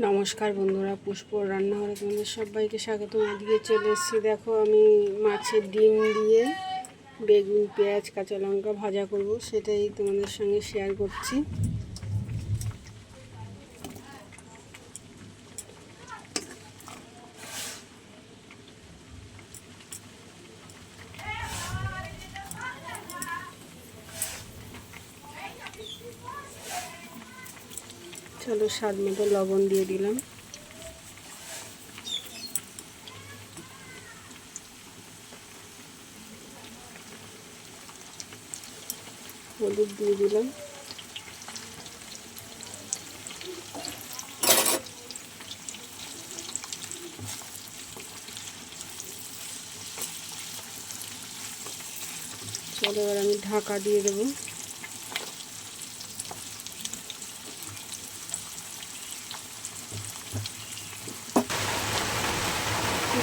নমস্কার বন্ধুরা, পুষ্পর রান্নাঘরে তোমাদের সবাইকে স্বাগত। আজকে চলে এসেছি, দেখো আমি মাছের ডিম দিয়ে বেগুন, পেঁয়াজ, কাঁচা লঙ্কা ভাজা করব, সেটাই তোমাদের সঙ্গে শেয়ার করছি। চলো, স্বাদ মতো লবণ দিয়ে দিলাম, হলুদ দিয়ে দিলাম, চলো এবার আমি ঢাকা দিয়ে দেবো।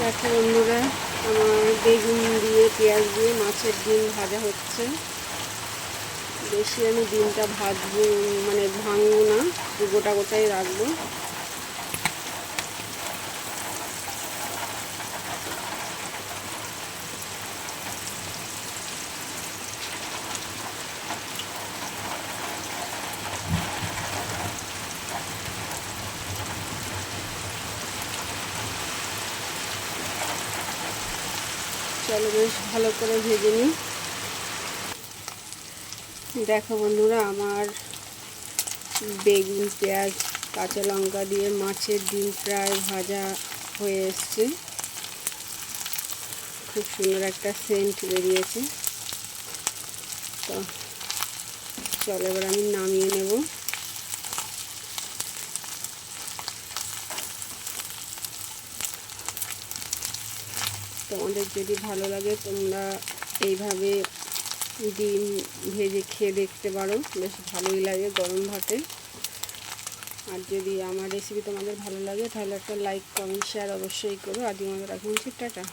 দেখো বন্ধুরা, আমার বেগুন দিয়ে পেঁয়াজ দিয়ে মাছের ডিম ভাজা হচ্ছে। বেশি আমি ডিমটা ভাজবো, মানে ভাঙবো না, গোটা গোটাই রাখবো। চলো বেশ ভালো করে ভেজে নিই। দেখো বন্ধুরা, আমার বেগুন, পেঁয়াজ, কাঁচা লঙ্কা দিয়ে মাছের ডিম প্রায় ভাজা হয়ে এসছে। খুব সুন্দর একটা সেন্ট বেরিয়েছে। তো চলো এবার আমি নামিয়ে নেব। তোমাদের যদি ভালো লাগে তোমরা এইভাবে ডিম ভেজে খেয়ে দেখতে পারো, বেশ ভালোই লাগে গরম ভাতে। আর যদি আমার রেসিপি তোমাদের ভালো লাগে তাহলে একটা লাইক, কমেন্ট, শেয়ার অবশ্যই করো। আজকে আমাদের এখন টাটা।